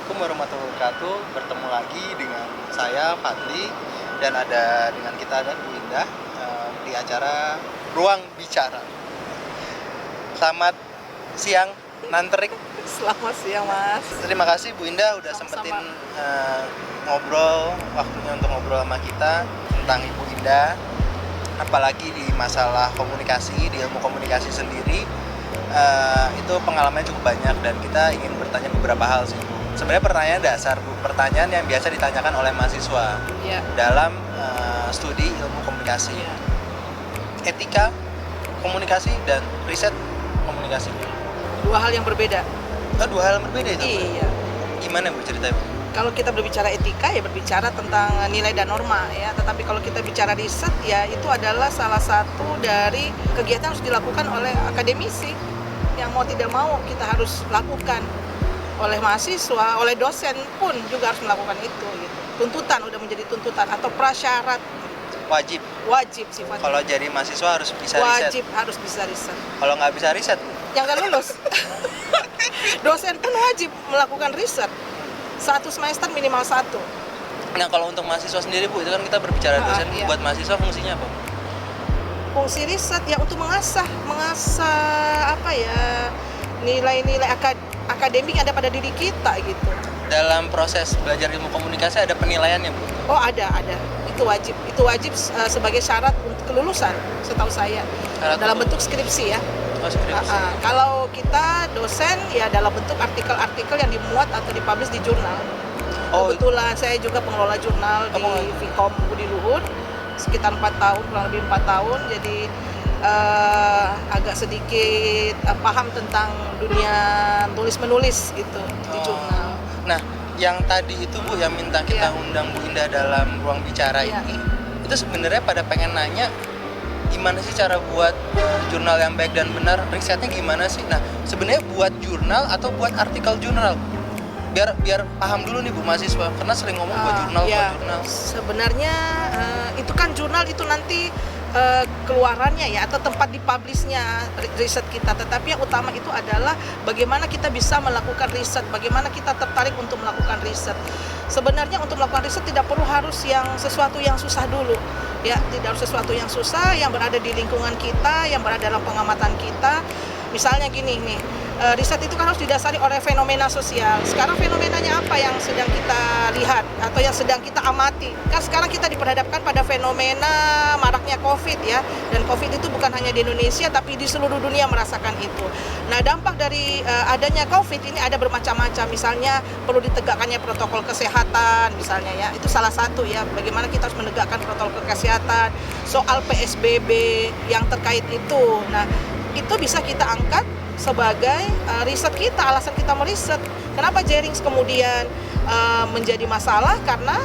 Assalamualaikum warahmatullahi wabarakatuh. Bertemu lagi dengan saya Fadli dan ada dengan kita ada Bu Indah di acara Ruang Bicara. Selamat siang Nantrik. Selamat siang Mas. Terima kasih Bu Indah udah Sama-sama. sempetin ngobrol, waktunya untuk ngobrol sama kita tentang Ibu Indah. Apalagi di masalah komunikasi, di ilmu komunikasi sendiri itu pengalamannya cukup banyak dan kita ingin bertanya beberapa hal sih Bu. Sebenarnya pertanyaan dasar Bu, pertanyaan yang biasa ditanyakan oleh mahasiswa Ya. dalam studi ilmu komunikasi. Ya. Etika komunikasi dan riset komunikasi. Dua hal yang berbeda. Dua hal yang berbeda itu Bu. Iya. Gimana Bu ceritanya Bu? Kalau kita berbicara etika ya berbicara tentang nilai dan norma ya. Tetapi kalau kita bicara riset ya itu adalah salah satu dari kegiatan yang harus dilakukan oleh akademisi yang mau tidak mau kita harus lakukan. Oleh mahasiswa, oleh dosen pun juga harus melakukan itu gitu. Tuntutan udah menjadi tuntutan atau prasyarat wajib sifatnya. Kalau jadi mahasiswa harus bisa riset. Wajib harus bisa riset. Kalau nggak bisa riset, Yang nggak lulus. Dosen pun wajib melakukan riset. Satu semester minimal satu. nah kalau untuk mahasiswa sendiri Bu, itu kan kita berbicara dosen, Iya. buat mahasiswa fungsinya apa? Fungsi riset ya untuk mengasah apa ya, nilai-nilai akademik yang ada pada diri kita gitu. Dalam proses belajar ilmu komunikasi ada penilaiannya Bu? Oh ada, itu wajib sebagai syarat untuk kelulusan setahu saya. Syarat Dalam untuk- bentuk skripsi ya. Oh, skripsi. Kalau kita dosen ya dalam bentuk artikel-artikel yang dimuat atau dipublish di jurnal. Oh. Kebetulan saya juga pengelola jurnal di Vkom Budi Luhur sekitar 4 tahun, kurang lebih 4 tahun. Jadi agak sedikit paham tentang dunia tulis-menulis gitu di jurnal. Nah, yang tadi itu Bu yang minta kita Iya. undang Bu Indah dalam ruang bicara Iya. ini, itu sebenarnya pada pengen nanya gimana sih cara buat jurnal yang baik dan benar, risetnya gimana sih? Nah, sebenarnya buat jurnal atau buat artikel jurnal? Biar paham dulu nih Bu mahasiswa, karena sering ngomong buat jurnal, Ya, buat jurnal. sebenarnya itu kan jurnal itu nanti keluarannya ya atau tempat dipublishnya riset kita, tetapi yang utama itu adalah bagaimana kita bisa melakukan riset, bagaimana kita tertarik untuk melakukan riset. Sebenarnya untuk melakukan riset tidak perlu harus yang sesuatu yang susah dulu ya, tidak harus sesuatu yang susah yang berada di lingkungan kita, yang berada dalam pengamatan kita. Misalnya gini nih, riset itu kan harus didasari oleh fenomena sosial. Sekarang fenomenanya apa yang sedang kita lihat atau yang sedang kita amati? Kan sekarang kita diperhadapkan pada fenomena maraknya COVID ya. Dan COVID itu bukan hanya di Indonesia tapi di seluruh dunia merasakan itu. Nah, dampak dari adanya COVID ini ada bermacam-macam. Misalnya perlu ditegakkannya protokol kesehatan misalnya ya. Itu salah satu ya. Bagaimana kita harus menegakkan protokol kesehatan, soal PSBB yang terkait itu. Nah, itu bisa kita angkat sebagai riset kita, alasan kita meriset. Kenapa Jerings kemudian menjadi masalah? Karena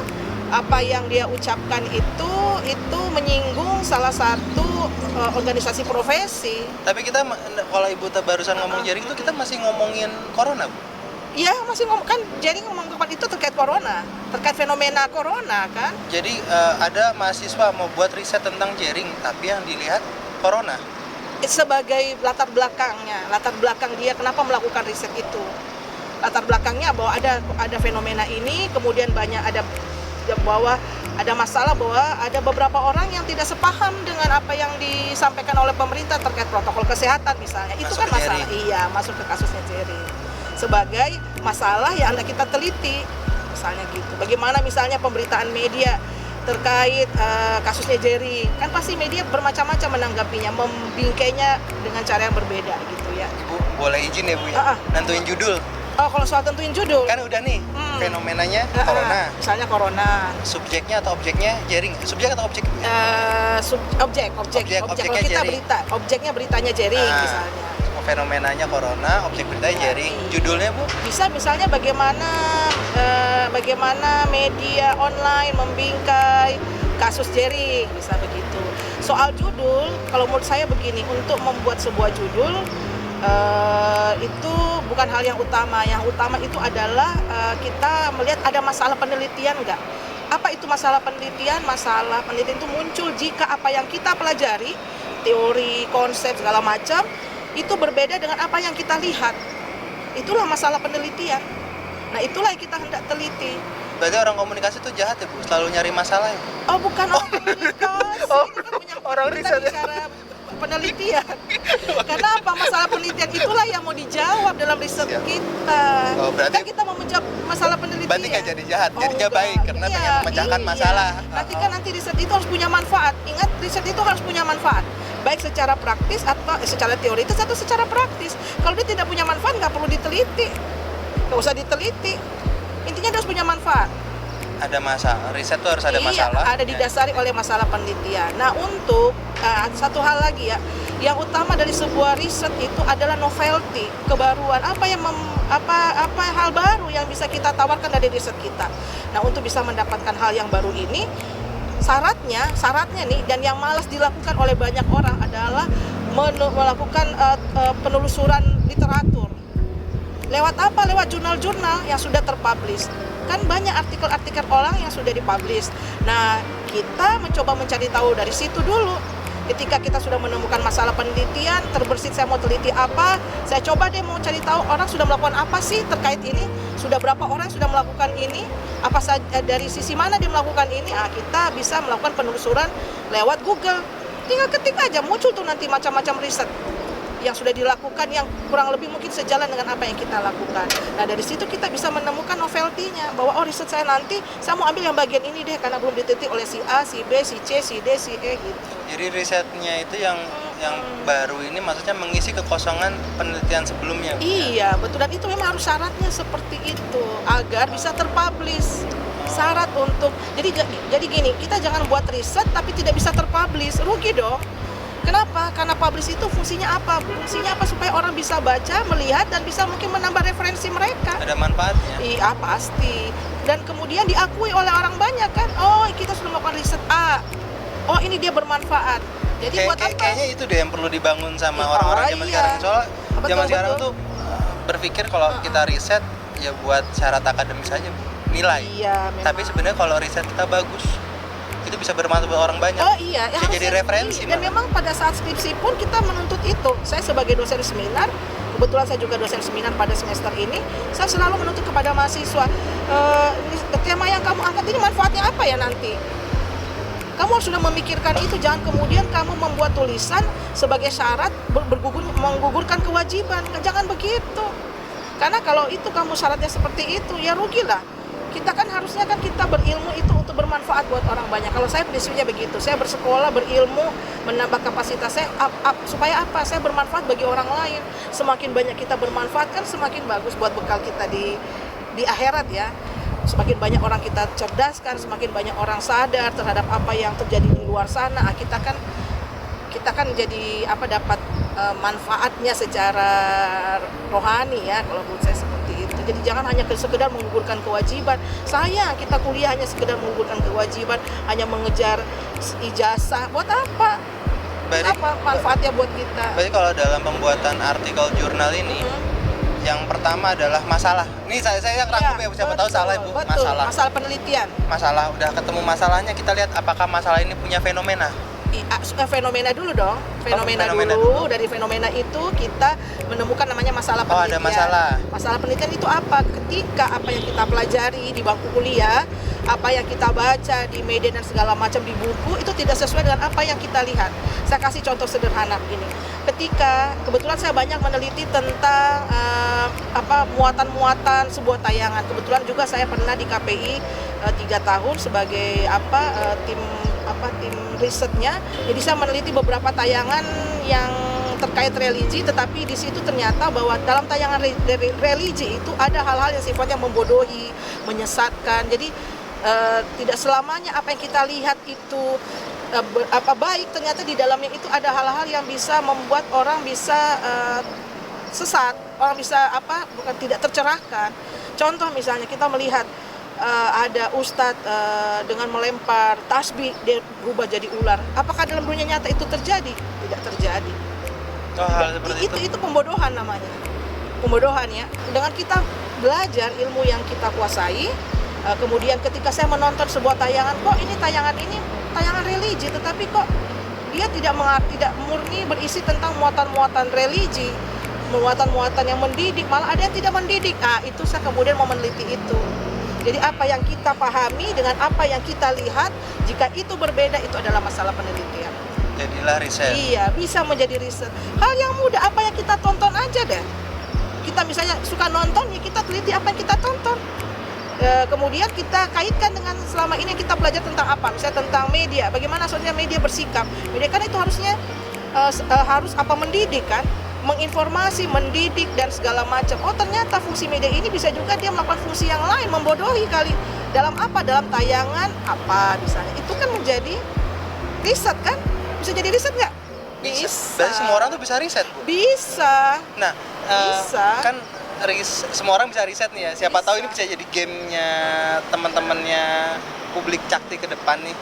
apa yang dia ucapkan itu menyinggung salah satu organisasi profesi. Tapi kita kalau Ibu barusan ngomong jaring itu kita masih ngomongin corona Bu. Iya, masih ngomong kan Jerings ngomong itu terkait corona, terkait fenomena corona kan. Jadi ada mahasiswa mau buat riset tentang jaring, tapi yang dilihat corona. Sebagai latar belakang dia kenapa melakukan riset itu. Latar belakangnya bahwa ada fenomena ini, kemudian banyak ada bahwa ada masalah bahwa ada beberapa orang yang tidak sepaham dengan apa yang disampaikan oleh pemerintah terkait protokol kesehatan misalnya. Itu Masuk kan ke masalah. Jerry. Iya, masuk ke kasusnya Jerry. Sebagai masalah yang kita teliti. Misalnya gitu. Bagaimana misalnya pemberitaan media terkait kasusnya Jerry, kan pasti media bermacam-macam menanggapinya, membingkainya dengan cara yang berbeda gitu ya. Ibu boleh izin ya Bu ya? Nentuin judul. Oh, kalau soal tentuin judul Kan udah nih fenomenanya corona. misalnya corona, Subjeknya atau objeknya jaring. Subjek atau objek? objek. Kalau objeknya kita Jerry. berita, objeknya beritanya Jerry misalnya. Fenomenanya corona, objek beritanya jaring. Judulnya Bu? Bisa misalnya bagaimana media online membingkai kasus Jerry, bisa begitu. Soal judul, kalau menurut saya begini, untuk membuat sebuah judul itu bukan hal yang utama. Yang utama itu adalah kita melihat ada masalah penelitian nggak. Apa itu masalah penelitian? Masalah penelitian itu muncul jika apa yang kita pelajari, teori, konsep, segala macam, itu berbeda dengan apa yang kita lihat. Itulah masalah penelitian. Nah itulah yang kita hendak teliti. Berarti orang komunikasi itu jahat ya Bu? Selalu nyari masalah ya? Oh bukan orang komunikasi, Oh, ini kan orang kita riset ya? bicara penelitian. Karena apa, masalah penelitian itulah yang mau dijawab dalam riset Siap. kita. Oh, berarti- Kan kita mau menjawab masalah penelitian. Berarti nggak jadi jahat, jadinya enggak. baik karena Iya, pengen memecahkan masalah. Nanti kan nanti riset itu harus punya manfaat. Ingat, riset itu harus punya manfaat. Baik secara praktis atau secara teoritis atau secara praktis. Kalau dia tidak punya manfaat, nggak perlu diteliti. Nggak usah diteliti. Intinya dia harus punya manfaat. Ada masalah, riset tuh harus ada masalah. Ada didasari oleh masalah penelitian. Nah, untuk satu hal lagi ya, yang utama dari sebuah riset itu adalah novelty, kebaruan. Apa hal baru yang bisa kita tawarkan dari riset kita. Nah, untuk bisa mendapatkan hal yang baru ini, syaratnya nih, dan yang malas dilakukan oleh banyak orang adalah melakukan penelusuran literatur. Lewat apa? Lewat jurnal-jurnal yang sudah terpublish. Kan banyak artikel-artikel orang yang sudah dipublish. Nah, kita mencoba mencari tahu dari situ dulu. Ketika kita sudah menemukan masalah penelitian, terbersit saya mau teliti apa, saya coba deh mau cari tahu orang sudah melakukan apa sih terkait ini, sudah berapa orang yang sudah melakukan ini, apa saja dari sisi mana dia melakukan ini. Nah, kita bisa melakukan penelusuran lewat Google. Tinggal ketik aja, muncul tuh nanti macam-macam riset yang sudah dilakukan yang kurang lebih mungkin sejalan dengan apa yang kita lakukan. Nah, dari situ kita bisa menemukan novelty-nya, bahwa oh riset saya nanti saya mau ambil yang bagian ini deh karena belum diteliti oleh si A, si B, si C, si D, si E gitu. Jadi risetnya itu yang baru ini maksudnya mengisi kekosongan penelitian sebelumnya. Bu? Iya, betul, dan itu memang harus syaratnya seperti itu agar bisa terpublish. Syarat untuk jadi gini, kita jangan buat riset tapi tidak bisa terpublish, rugi dong. Kenapa? Karena publish itu fungsinya apa? Fungsinya apa? Supaya orang bisa baca, melihat, dan bisa mungkin menambah referensi mereka. Ada manfaatnya. Iya pasti. Dan kemudian diakui oleh orang banyak kan. Oh kita sudah melakukan riset A. Oh ini dia bermanfaat. Jadi buat apa? Kayaknya itu deh yang perlu dibangun sama Oh, orang-orang zaman iya. sekarang. Soalnya Betul, zaman sekarang betul. tuh berpikir kalau kita riset ya buat syarat akademis aja, Bu. Nilai. Iya memang. Tapi sebenarnya kalau riset kita bagus, itu bisa bermanfaat buat orang banyak. Oh iya, Bisa jadi referensi. Dan memang pada saat skripsi pun kita menuntut itu. Saya sebagai dosen seminar, kebetulan saya juga dosen seminar pada semester ini, saya selalu menuntut kepada mahasiswa, tema yang kamu angkat ini manfaatnya apa ya nanti? Kamu harus sudah memikirkan itu, jangan kemudian kamu membuat tulisan sebagai syarat menggugurkan kewajiban. Jangan begitu. Karena kalau itu kamu syaratnya seperti itu, ya rugilah. Kita kan harusnya kan kita berilmu itu untuk bermanfaat buat orang banyak. Kalau saya prinsipnya begitu, saya bersekolah, berilmu, menambah kapasitas saya supaya apa? Saya bermanfaat bagi orang lain. Semakin banyak kita bermanfaat kan semakin bagus buat bekal kita di akhirat ya. Semakin banyak orang kita cerdaskan, semakin banyak orang sadar terhadap apa yang terjadi di luar sana. Kita kan jadi dapat manfaatnya secara rohani ya, kalau menurut saya seperti itu. Jadi jangan hanya sekedar menggugurkan kewajiban. Sayang kita kuliah hanya sekedar menggugurkan kewajiban, hanya mengejar ijazah. Buat apa? Apa manfaatnya buat kita? Berarti kalau dalam pembuatan artikel jurnal ini, yang pertama adalah masalah. Ini saya yang rangkum ya, siapa tahu salah Ibu. Betul, masalah penelitian. Masalah, udah ketemu masalahnya, kita lihat apakah masalah ini punya fenomena. Fenomena dulu dong. Fenomena dulu. Dari fenomena itu kita menemukan namanya masalah penelitian. Ada masalah. Masalah penelitian itu apa? Ketika apa yang kita pelajari di bangku kuliah, apa yang kita baca di media dan segala macam di buku itu tidak sesuai dengan apa yang kita lihat. Saya kasih contoh sederhana ini. Ketika kebetulan saya banyak meneliti tentang muatan-muatan sebuah tayangan. Kebetulan juga saya pernah di KPI 3 tahun sebagai tim risetnya. Jadi saya meneliti beberapa tayangan yang terkait religi, tetapi di situ ternyata bahwa dalam tayangan religi itu ada hal-hal yang sifatnya membodohi, menyesatkan. Jadi tidak selamanya apa yang kita lihat itu baik, ternyata di dalamnya itu ada hal-hal yang bisa membuat orang bisa sesat, orang bisa bukan tidak tercerahkan. Contoh misalnya kita melihat ada ustadz dengan melempar tasbih dia berubah jadi ular. Apakah dalam dunia nyata itu terjadi? Tidak terjadi. Hal seperti itu pembodohan namanya. Pembodohan ya. Dengan kita belajar ilmu yang kita kuasai, kemudian ketika saya menonton sebuah tayangan, kok ini tayangan religi, tetapi kok dia tidak murni berisi tentang muatan-muatan religi. muatan-muatan yang mendidik, malah ada yang tidak mendidik. Itu saya kemudian mau meneliti itu. Jadi apa yang kita pahami dengan apa yang kita lihat, jika itu berbeda, itu adalah masalah penelitian. Jadilah riset. Iya, bisa menjadi riset. Hal yang mudah, apa yang kita tonton aja deh. Kita misalnya suka nonton, ya kita teliti apa yang kita tonton. Kemudian kita kaitkan dengan selama ini kita belajar tentang apa, misalnya tentang media, bagaimana sosial media bersikap. Media kan itu harusnya harus apa, mendidik kan, menginformasi, mendidik dan segala macam. Oh ternyata fungsi media ini bisa juga dia melakukan fungsi yang lain, membodohi kali. Dalam apa? Dalam tayangan apa misalnya. Itu kan menjadi riset kan? Bisa jadi riset nggak? Bisa. Dan semua orang tuh bisa riset, Bu. Bisa. Nah, Bisa. kan semua orang bisa riset nih ya. Siapa Bisa. tahu ini bisa jadi gamenya teman-temannya publik Cakti ke depan nih.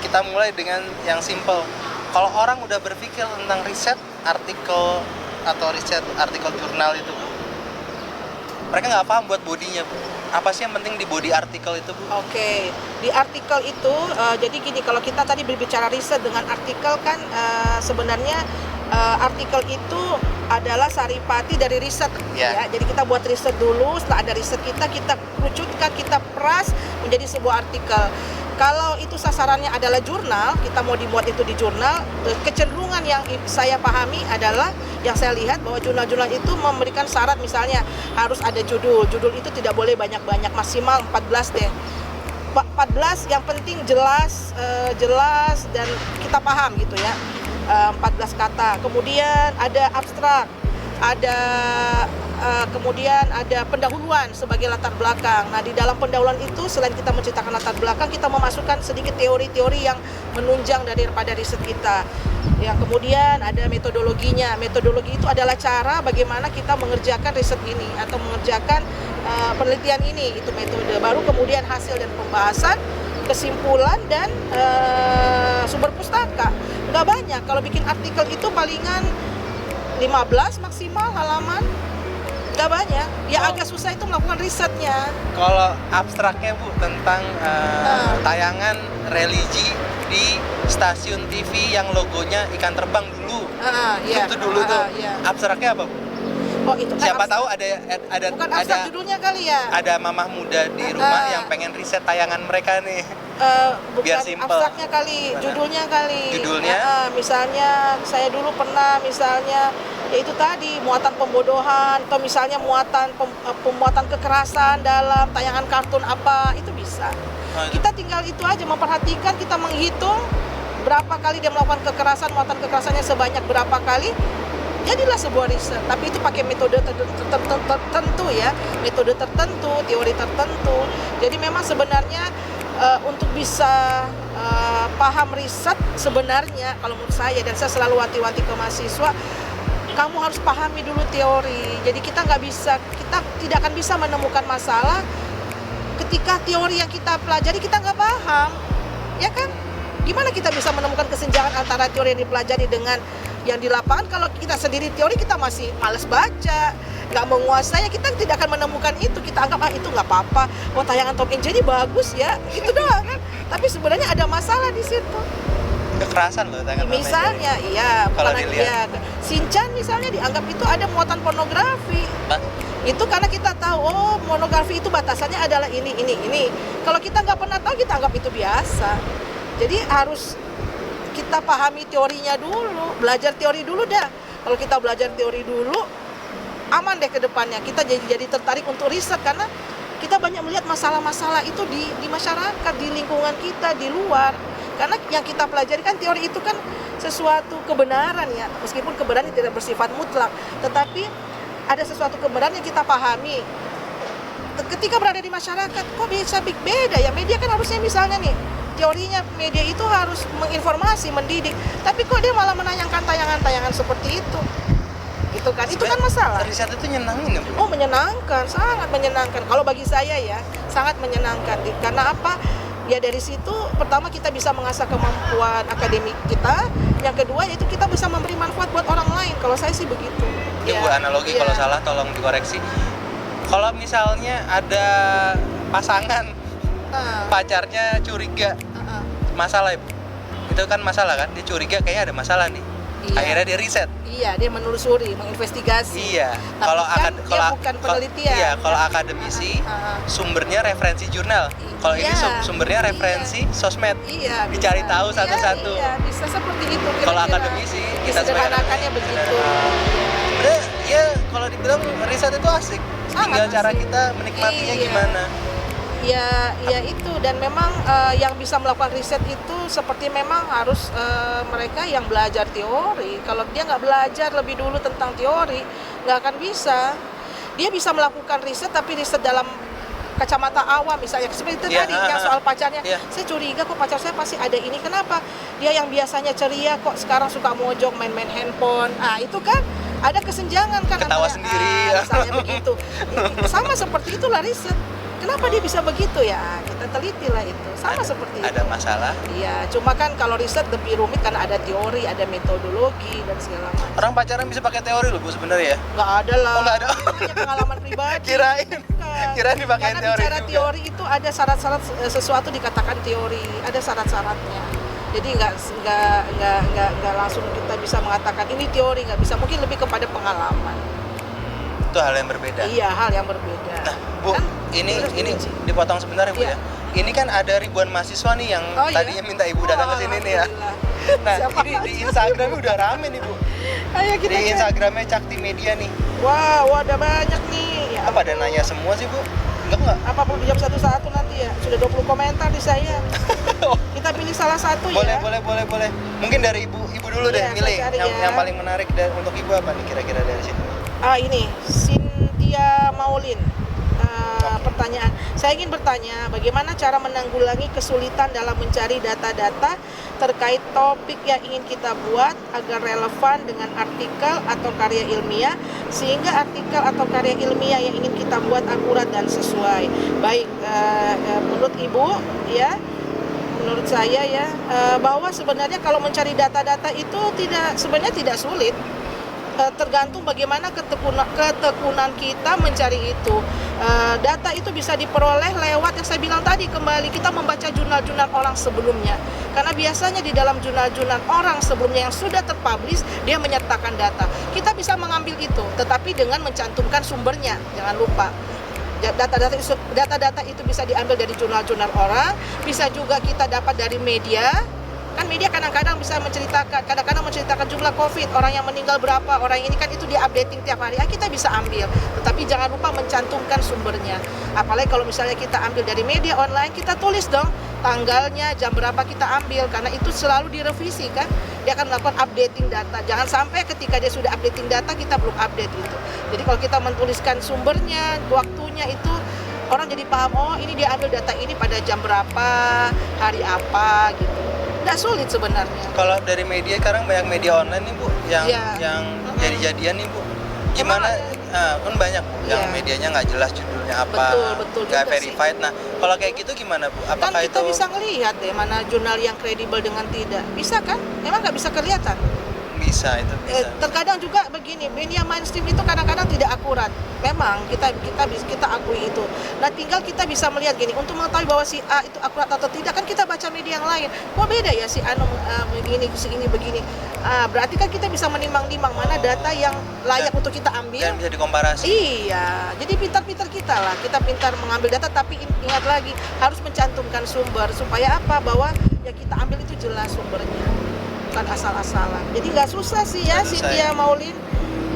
Kita mulai dengan yang simple. Kalau orang udah berpikir tentang riset artikel atau riset artikel jurnal itu, Bu, mereka nggak paham buat bodinya, Bu. Apa sih yang penting di body artikel itu, Bu? Oke, di artikel itu jadi gini, kalau kita tadi berbicara riset dengan artikel kan sebenarnya artikel itu adalah saripati dari riset, Ya. ya. Jadi kita buat riset dulu, setelah ada riset kita kerucutkan, kita peras menjadi sebuah artikel. Kalau itu sasarannya adalah jurnal, kita mau dimuat itu di jurnal, kecenderungan yang saya pahami adalah, yang saya lihat bahwa jurnal-jurnal itu memberikan syarat, misalnya harus ada judul itu tidak boleh banyak-banyak, maksimal 14 deh. 14 yang penting jelas dan kita paham gitu ya. 14 kata. Kemudian ada abstrak, ada kemudian ada pendahuluan sebagai latar belakang. Nah, di dalam pendahuluan itu selain kita menceritakan latar belakang, kita memasukkan sedikit teori-teori yang menunjang daripada riset kita. Yang kemudian ada metodologinya. Metodologi itu adalah cara bagaimana kita mengerjakan riset ini atau mengerjakan penelitian ini. Itu metode. Baru kemudian hasil dan pembahasan, kesimpulan dan sumber pustaka. Nggak banyak. Kalau bikin artikel itu palingan 15 maksimal halaman. Nggak banyak. Ya agak susah itu melakukan risetnya. Kalau abstraknya, Bu, tentang tayangan religi di stasiun TV yang logonya ikan terbang dulu. Iya. Itu dulu tuh. Iya. Abstraknya apa, Bu? Oh, itu kan Siapa abstrak. tahu ada Bukan abstrak judulnya kali ya. ada mamah muda di rumah yang pengen riset tayangan mereka nih. Bukan Biar simple. abstraknya kali, Mana? judulnya kali. Judulnya? Misalnya saya dulu pernah misalnya ya itu tadi muatan pembodohan atau misalnya pemuatan kekerasan dalam tayangan kartun apa, itu bisa. Kita tinggal itu aja memperhatikan, kita menghitung berapa kali dia melakukan kekerasan, muatan kekerasannya sebanyak berapa kali. Jadilah sebuah riset, tapi itu pakai metode tertentu ya, metode tertentu, teori tertentu. Jadi memang sebenarnya untuk bisa paham riset sebenarnya kalau menurut saya, dan saya selalu wanti-wanti ke mahasiswa, kamu harus pahami dulu teori. Jadi kita tidak akan bisa menemukan masalah ketika teori yang kita pelajari kita nggak paham, ya kan? Gimana kita bisa menemukan kesenjangan antara teori yang dipelajari dengan yang di lapangan? Kalau kita sendiri teori kita masih males baca, nggak menguasai, kita tidak akan menemukan itu. Kita anggap itu nggak apa-apa. Oh, tayangan Tom and Jerry bagus ya, itu doang kan. Tapi sebenarnya ada masalah di situ. Kekerasan loh tayangan Tom and Jerry. Misalnya, iya, Kalau bukan dilihat. Shinchan misalnya dianggap itu ada muatan pornografi. Hah? Itu karena kita tahu, oh pornografi itu batasannya adalah ini. Kalau kita nggak pernah tahu, kita anggap itu biasa. Jadi harus kita pahami teorinya dulu, belajar teori dulu dah. Kalau kita belajar teori dulu, aman deh ke depannya. Kita jadi tertarik untuk riset karena kita banyak melihat masalah-masalah itu di masyarakat, di lingkungan kita, di luar. Karena yang kita pelajari kan teori itu kan sesuatu kebenaran ya, meskipun kebenaran tidak bersifat mutlak, tetapi ada sesuatu kebenaran yang kita pahami. Ketika berada di masyarakat, kok bisa beda ya? Media kan harusnya misalnya nih, teorinya media itu harus menginformasi, mendidik, tapi kok dia malah menayangkan tayangan-tayangan seperti itu. Itu kan masalah. Riset itu nyenangin ya, Bu? Oh, menyenangkan, sangat menyenangkan. Kalau bagi saya ya, sangat menyenangkan. Karena apa? Ya dari situ pertama kita bisa mengasah kemampuan akademik kita, yang kedua yaitu kita bisa memberi manfaat buat orang lain. Kalau saya sih begitu. Itu Bu analogi, kalau salah tolong dikoreksi. Kalau misalnya ada pasangan pacarnya curiga masalah, Ibu. Itu kan masalah kan, dia curiga kayaknya ada masalah nih. Iya. Akhirnya dia riset. Iya, dia menelusuri, menginvestigasi. Iya. Tapi Kalau kan dia kalau bukan penelitian. Iya, kalau akademisi sumbernya referensi jurnal. Kalau ini Iya. sumbernya referensi sosmed. Iya, Dicari bisa. tahu satu-satu. Iya, bisa seperti itu. Kalau kira-kira. akademisi kita sebagai Disederhanakannya akademisi, begitu. Sebenarnya ya kalau dibilang riset itu asik. Sangat Tinggal cara asik. kita menikmatinya Iya. gimana. Ya itu, dan memang yang bisa melakukan riset itu seperti memang harus mereka yang belajar teori. Kalau dia nggak belajar lebih dulu tentang teori, nggak akan bisa. Dia bisa melakukan riset, tapi riset dalam kacamata awam, misalnya seperti itu Iya, tadi yang soal pacarnya. iya. Saya curiga kok pacar saya pasti ada ini, kenapa dia yang biasanya ceria kok sekarang suka mojok, main-main handphone. Itu kan ada kesenjangan kan Ketawa antara- sendiri. misalnya begitu. Sama seperti itulah riset. Kenapa dia bisa begitu ya? Kita teliti lah itu. Sama seperti Ada itu. masalah. Iya, cuma kan kalau riset lebih rumit karena ada teori, ada metodologi dan segala macam. Orang pacaran bisa pakai teori loh Bu sebenarnya ya. Nggak ada lah. Oh, nggak ada. Itu punya pengalaman pribadi. Kirain. Bukan. Kirain dipakai Karena teori bicara juga. teori itu ada syarat-syarat sesuatu dikatakan teori, ada syarat-syaratnya. Jadi nggak langsung kita bisa mengatakan ini teori, nggak bisa. Mungkin lebih kepada pengalaman. Itu hal yang berbeda. Iya, hal yang berbeda. Nah, Bu, Kan ini harus diuji. dipotong sebentar ya, Bu Iya. ya. Ini kan ada ribuan mahasiswa nih yang Oh, iya? tadinya minta Ibu datang ke sini nih ya. Alhamdulillah. Nah, Siapa ini di aja? Instagramnya udah rame nih, Bu. Ayo kita Di cek. Instagramnya Cakti Media nih. Wah, ada banyak nih. Ya, Apa pada nanya semua sih, Bu? Enggak. apa perlu dijawab satu-satu nanti ya? Sudah 20 komentar di saya. Kita pilih salah satu boleh, ya. boleh. Mungkin dari Ibu dulu deh Iya, milih saya cari yang ya. paling menarik untuk Ibu apa nih kira-kira dari situ. Ini Cynthia Maulin. Pertanyaan, saya ingin bertanya bagaimana cara menanggulangi kesulitan dalam mencari data-data terkait topik yang ingin kita buat agar relevan dengan artikel atau karya ilmiah, sehingga artikel atau karya ilmiah yang ingin kita buat akurat dan sesuai. Baik, menurut Ibu ya, menurut saya ya, bahwa sebenarnya kalau mencari data-data itu sebenarnya tidak sulit. Tergantung bagaimana ketekunan kita mencari itu. Data itu bisa diperoleh lewat yang saya bilang tadi, kembali kita membaca jurnal-jurnal orang sebelumnya. Karena biasanya di dalam jurnal-jurnal orang sebelumnya yang sudah terpublish, dia menyertakan data. Kita bisa mengambil itu, tetapi dengan mencantumkan sumbernya, jangan lupa. Data-data itu bisa diambil dari jurnal-jurnal orang, bisa juga kita dapat dari media. Kan media kadang-kadang bisa menceritakan jumlah COVID, orang yang meninggal berapa, orang ini kan itu dia updating tiap hari. Kita bisa ambil, tetapi jangan lupa mencantumkan sumbernya. Apalagi kalau misalnya kita ambil dari media online, kita tulis dong tanggalnya, jam berapa kita ambil, karena itu selalu direvisi kan. Dia akan melakukan updating data. Jangan sampai ketika dia sudah updating data kita belum update itu. Jadi kalau kita menuliskan sumbernya, waktunya itu orang jadi paham, oh ini dia ambil data ini pada jam berapa, hari apa gitu. Nggak sulit sebenarnya. Kalau dari media sekarang banyak media online nih, Bu, yang Iya. jadi-jadian nih, Bu. Gimana kan banyak Bu, yang Iya. medianya nggak jelas judulnya apa, Betul nggak juga verified. sih. Nah, kalau kayak gitu gimana, Bu? Kan Apakah kita itu bisa ngelihat deh mana jurnal yang kredibel dengan tidak. Bisa kan? Emang nggak bisa kelihatan. bisa itu bisa? Terkadang juga begini, media mainstream itu kadang-kadang tidak akurat. Memang kita akui itu. Nah, tinggal kita bisa melihat gini, untuk mengetahui bahwa si A itu akurat atau tidak, kan kita baca media yang lain. Kok beda ya si Anu begini, si ini begini. Berarti kan kita bisa menimbang-nimbang mana data yang layak untuk kita ambil. Dan bisa dikomparasi. Iya, jadi pintar-pintar kita lah. Kita pintar mengambil data, tapi ingat lagi harus mencantumkan sumber supaya apa? Bahwa yang kita ambil itu jelas sumbernya, bukan asal-asalan. Jadi nggak susah sih ya, Nggak susah Cynthia ya. Maulin.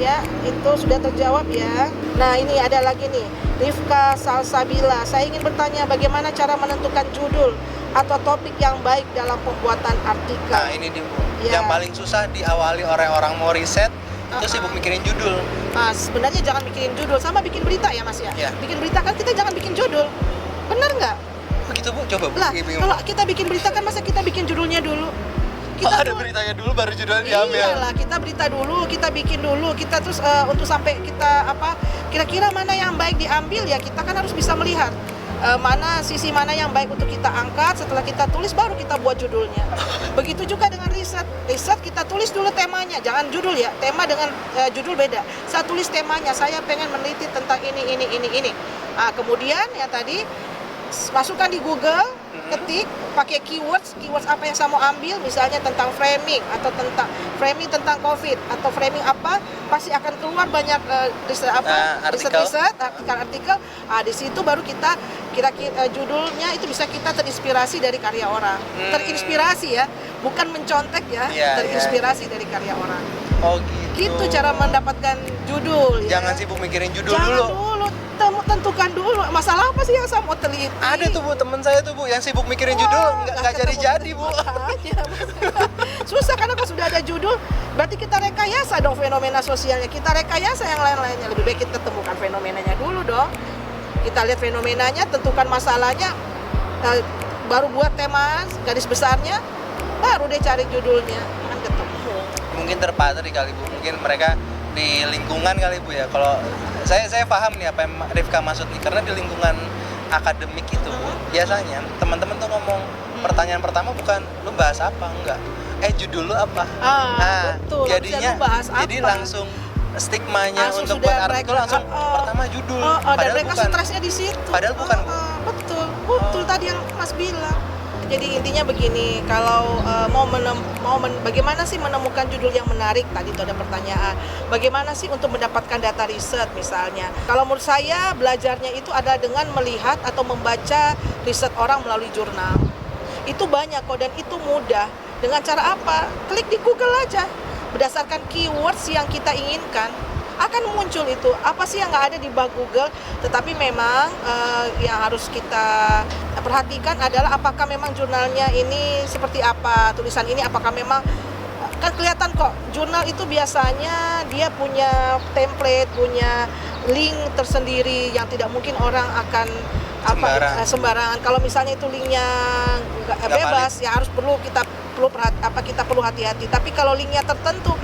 Ya, itu sudah terjawab ya. Nah, ini ada lagi nih, Rifka Salsabila. Saya ingin bertanya bagaimana cara menentukan judul atau topik yang baik dalam pembuatan artikel. Nah, ini Bu. Ya. Yang paling susah diawali orang mau riset itu sibuk mikirin judul. Nah, sebenarnya jangan bikin judul, sama bikin berita ya Mas ya. Iya. Bikin berita kan kita jangan bikin judul. Benar nggak? Begitu Bu, coba Bu. Lah, Bingung. kalau kita bikin berita kan masa kita bikin judulnya dulu. Kita ada tuh- beritanya dulu baru judulnya diambil. Iyalah, kita berita dulu, kita bikin dulu, kita terus untuk sampai kita kira-kira mana yang baik diambil ya, kita kan harus bisa melihat sisi mana yang baik untuk kita angkat. Setelah kita tulis baru kita buat judulnya. Begitu juga dengan riset kita tulis dulu temanya, jangan judul ya, tema dengan judul beda. Saya tulis temanya, saya pengen meneliti tentang ini. Kemudian ya tadi masukkan di Google, ketik, pakai keywords apa yang saya mau ambil, misalnya tentang framing atau tentang framing tentang COVID atau framing apa, pasti akan keluar banyak artikel. Di situ baru kita kira-kira judulnya itu bisa kita terinspirasi dari karya orang. Terinspirasi ya, bukan mencontek ya, terinspirasi dari karya orang. Oh gitu. Gitu cara mendapatkan judul ya. Jangan sibuk mikirin judul Jangan dulu. tentukan dulu masalah apa sih yang saya mau teliti. Ada tuh Bu, teman saya tuh Bu yang sibuk mikirin judul nggak jadi Bu. Susah karena kalau sudah ada judul berarti kita rekayasa dong fenomena sosialnya, kita rekayasa yang lain-lainnya. Lebih baik kita temukan fenomenanya dulu dong. Kita lihat fenomenanya, tentukan masalahnya, baru buat tema garis besarnya, baru deh cari judulnya, kan ketemu. Mungkin terpatri kali Bu, mungkin mereka di lingkungan kali Bu ya. Kalau saya paham nih apa yang Rifka maksud nih, karena di lingkungan akademik itu Bu, biasanya teman-teman tuh ngomong pertanyaan pertama bukan lu bahas apa, enggak, judul lu apa. Betul, jadinya bahas jadi apa. langsung stigmanya Langsung untuk buat sudah artikel mereka, langsung pertama judul, dan padahal mereka bukan. stresnya di situ. Padahal bukan, Bu. Betul tadi yang Mas bilang. Jadi intinya begini, kalau bagaimana sih menemukan judul yang menarik, tadi itu ada pertanyaan. Bagaimana sih untuk mendapatkan data riset misalnya? Kalau menurut saya belajarnya itu adalah dengan melihat atau membaca riset orang melalui jurnal. Itu banyak kok dan itu mudah. Dengan cara apa? Klik di Google aja. Berdasarkan keywords yang kita inginkan, akan muncul itu apa sih yang nggak ada di bawah Google. Tetapi memang yang harus kita perhatikan adalah apakah memang jurnalnya ini seperti apa, tulisan ini apakah memang, kan kelihatan kok jurnal itu biasanya dia punya template, punya link tersendiri yang tidak mungkin orang akan sembarangan. Kalau misalnya itu linknya nggak bebas valid, ya harus kita perlu hati-hati. Tapi kalau linknya tertentu,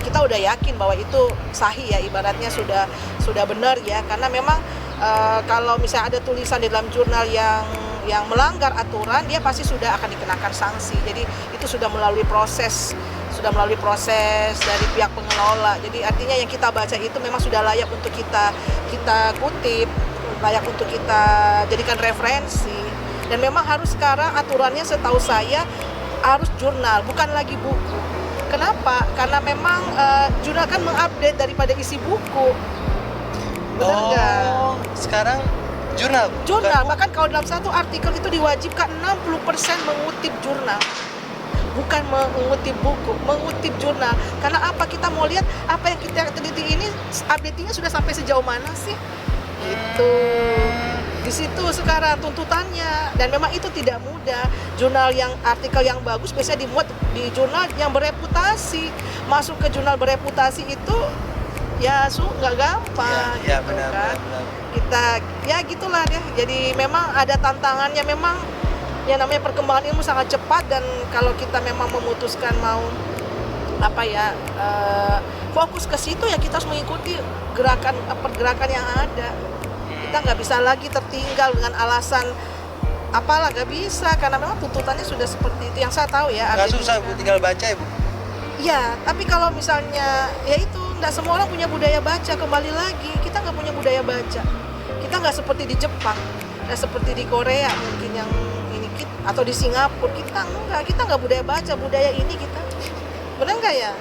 kita udah yakin bahwa itu sahih ya, ibaratnya sudah benar ya, karena memang kalau misalnya ada tulisan di dalam jurnal yang melanggar aturan, dia pasti sudah akan dikenakan sanksi. Jadi itu sudah melalui proses dari pihak pengelola. Jadi artinya yang kita baca itu memang sudah layak untuk kita kutip, layak untuk kita jadikan referensi. Dan memang harus sekarang aturannya setahu saya harus jurnal, bukan lagi buku. Kenapa? Karena memang jurnal kan mengupdate daripada isi buku. Benar nggak? Sekarang jurnal? Jurnal, bahkan kalau dalam satu artikel itu diwajibkan 60% mengutip jurnal. Bukan mengutip buku, mengutip jurnal. Karena apa? Kita mau lihat apa yang kita teliti ini, update-nya sudah sampai sejauh mana sih? Gitu. Di situ sekarang tuntutannya, dan memang itu tidak mudah. Artikel yang bagus biasanya dimuat di jurnal yang bereputasi. Masuk ke jurnal bereputasi itu ya nggak gampang. Ya, gitu benar, kan. benar. Kita ya gitulah deh. Jadi memang ada tantangannya, memang yang namanya perkembangan ilmu sangat cepat, dan kalau kita memang memutuskan mau fokus ke situ ya kita harus mengikuti pergerakan yang ada. Kita nggak bisa lagi tertinggal dengan alasan apalah, nggak bisa, karena memang tuntutannya sudah seperti itu yang saya tahu ya. Nggak susah Bu, tinggal baca ya Bu? Ya, tapi kalau misalnya ya itu nggak semua orang punya budaya baca. Kembali lagi kita nggak punya budaya baca. Kita nggak seperti di Jepang, nggak seperti di Korea mungkin yang ini atau di Singapura. Kita nggak budaya baca, budaya ini kita. Benar nggak ya?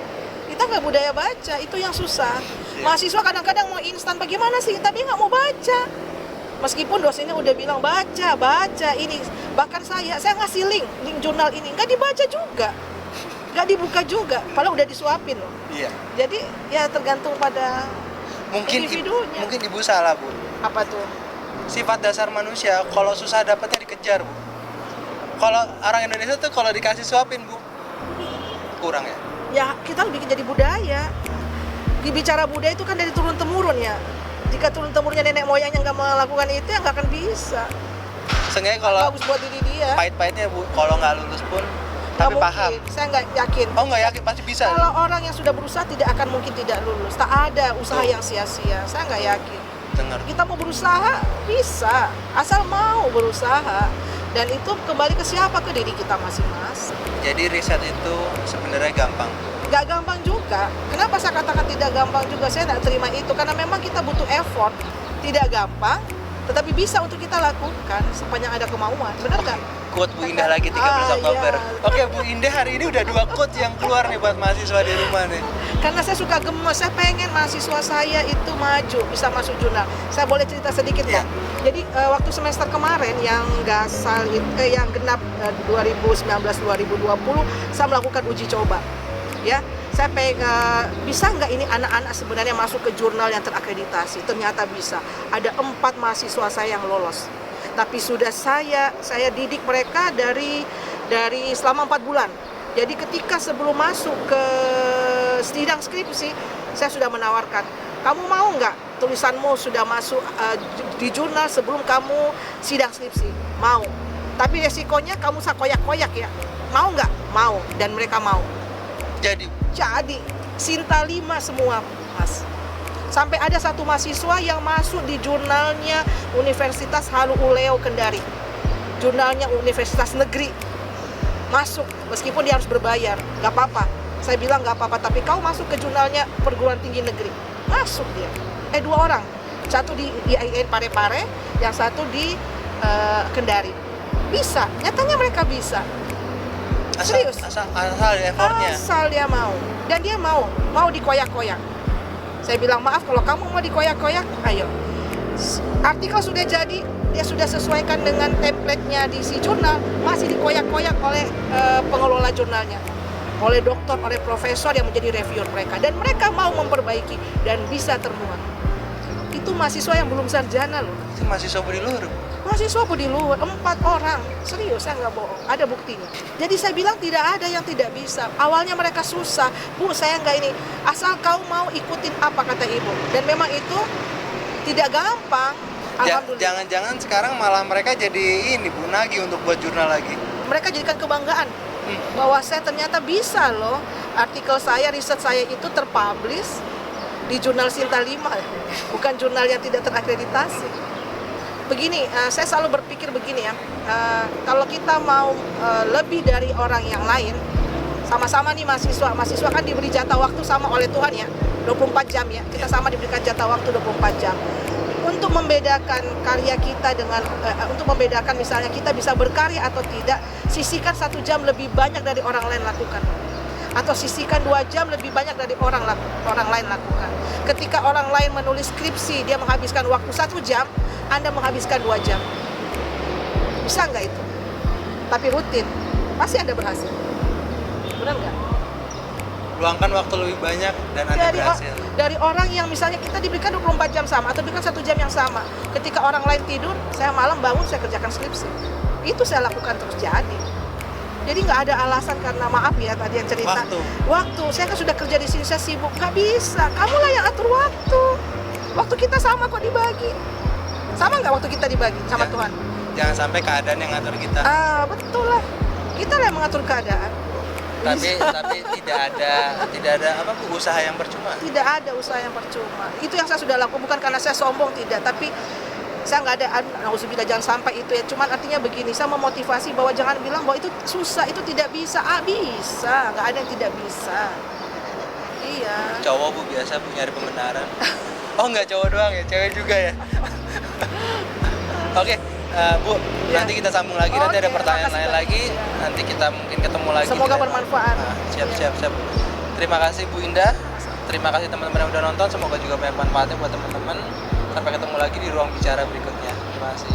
Kita nggak budaya baca, itu yang susah. Mahasiswa kadang-kadang mau instan bagaimana sih, tapi nggak mau baca. Meskipun dosennya udah bilang baca ini. Bahkan saya ngasih link jurnal ini, nggak dibaca juga, nggak dibuka juga, padahal udah disuapin loh. Iya. Jadi ya tergantung pada individunya. Mungkin Ibu salah Bu. Apa tuh? Sifat dasar manusia, kalau susah dapatnya dikejar Bu. Kalau orang Indonesia tuh kalau dikasih suapin Bu, kurang ya? Ya kita lebih jadi budaya. Dibicara budaya itu kan dari turun-temurun ya. Jika turun-temurunnya nenek moyangnya nggak melakukan itu, ya nggak akan bisa. Seenggaknya kalau bagus buat diri dia. Pahit-pahitnya Bu, kalau nggak lulus pun tapi Nggak paham. mungkin. Saya nggak yakin. Oh nggak yakin, pasti bisa. Kalau orang yang sudah berusaha tidak akan mungkin tidak lulus. Tak ada usaha yang sia-sia. Saya nggak yakin. Dengar. Kita mau berusaha bisa, asal mau berusaha. Dan itu kembali ke siapa? Ke diri kita masing-masing. Jadi riset itu sebenarnya gampang. Gak gampang juga. Kenapa saya katakan tidak gampang juga? Saya tidak terima itu karena memang kita butuh effort. Tidak gampang, tetapi bisa untuk kita lakukan sepanjang ada kemauan, benar nggak? Quote Bu Indah lagi 13 Oktober. Iya. Oke, Bu Indah hari ini udah 2 quote yang keluar nih buat mahasiswa di rumah nih. Karena saya suka gemes, saya pengen mahasiswa saya itu maju, bisa masuk jurnal. Saya boleh cerita sedikit Iya. nggak? Jadi waktu semester kemarin yang yang genap 2019-2020, saya melakukan uji coba. Ya, saya bisa nggak ini anak-anak sebenarnya masuk ke jurnal yang terakreditasi? Ternyata bisa. Ada 4 mahasiswa saya yang lolos. Tapi sudah saya didik mereka dari selama 4 bulan. Jadi ketika sebelum masuk ke sidang skripsi, saya sudah menawarkan, kamu mau nggak tulisanmu sudah masuk di jurnal sebelum kamu sidang skripsi? Mau. Tapi resikonya kamu usah koyak-koyak ya. Mau nggak? Mau. Dan mereka mau. Jadi Sinta 5 semua, Mas. Sampai ada satu mahasiswa yang masuk di jurnalnya Universitas Halu Oleo Kendari. Jurnalnya Universitas Negeri. Masuk, meskipun dia harus berbayar. Gak apa-apa. Saya bilang gak apa-apa, tapi kau masuk ke jurnalnya perguruan tinggi negeri. Masuk dia. 2 orang. Satu di IAIN Parepare, yang satu di Kendari. Bisa, nyatanya mereka bisa. Serius. Asal effortnya. Asal dia mau. Dan dia mau dikoyak-koyak. Saya bilang, maaf kalau kamu mau dikoyak-koyak, ayo. Artikel sudah jadi, dia sudah sesuaikan dengan template-nya di si jurnal, masih dikoyak-koyak oleh pengelola jurnalnya, oleh dokter, oleh profesor yang menjadi reviewer mereka, dan mereka mau memperbaiki dan bisa termuat. Itu mahasiswa yang belum sarjana loh. Itu mahasiswa budi luhur. Mahasiswa budi luhur, 4 orang. Serius, saya nggak bohong, ada buktinya. Jadi saya bilang tidak ada yang tidak bisa. Awalnya mereka susah, Bu saya nggak ini, asal kau mau ikutin apa kata ibu. Dan memang itu tidak gampang. Alhamdulillah. Jangan-jangan sekarang malah mereka jadi ini Bu nagih untuk buat jurnal lagi. Mereka jadikan kebanggaan bahwa saya ternyata bisa loh. Artikel saya, riset saya itu terpublish di jurnal Sinta 5, bukan jurnal yang tidak terakreditasi. Begini, saya selalu berpikir begini ya, kalau kita mau lebih dari orang yang lain, sama-sama nih mahasiswa kan diberi jatah waktu sama oleh Tuhan ya, 24 jam ya, kita sama diberikan jatah waktu 24 jam. Untuk membedakan karya kita dengan, untuk membedakan misalnya kita bisa berkarya atau tidak, sisihkan 1 jam lebih banyak dari orang lain lakukan. Atau sisihkan 2 jam lebih banyak dari orang lain lakukan. Ketika orang lain menulis skripsi, dia menghabiskan waktu 1 jam, Anda menghabiskan 2 jam. Bisa nggak itu? Tapi rutin, pasti Anda berhasil. Benar nggak? Luangkan waktu lebih banyak dan Anda berhasil. Dari orang yang misalnya kita diberikan 24 jam sama, atau diberikan 1 jam yang sama. Ketika orang lain tidur, saya malam bangun, saya kerjakan skripsi. Itu saya lakukan terus jadi. Jadi nggak ada alasan karena maaf ya tadi yang cerita. Waktu, saya kan sudah kerja di sini, saya sibuk. Nggak bisa, kamulah yang atur waktu. Waktu kita sama kok dibagi. Sama nggak waktu kita dibagi sama Tuhan? Jangan sampai keadaan yang ngatur kita. Betul lah. Kita lah yang mengatur keadaan. Tapi tidak ada apa Bu, usaha yang percuma. Tidak ada usaha yang percuma. Itu yang saya sudah lakukan, bukan karena saya sombong, tidak, tapi saya nggak ada, nauzubillah, jangan sampai itu ya. Cuman artinya begini, saya memotivasi bahwa jangan bilang bahwa itu susah, itu tidak bisa. Bisa, nggak ada yang tidak bisa. Iya. Cowok Bu biasa Bu nyari pembenaran. Oh nggak cowok doang ya, cewek juga ya. Oke, Bu, Ya. nanti kita sambung lagi, nanti ada Oke, pertanyaan makasih lain banyak. lagi, nanti kita mungkin ketemu lagi. Semoga di lain bermanfaat. waktu. Siap. Terima kasih Bu Indah. Terima kasih teman-teman yang udah nonton, semoga juga banyak manfaatnya buat teman-teman. Sampai ketemu lagi di ruang bicara berikutnya. Terima kasih.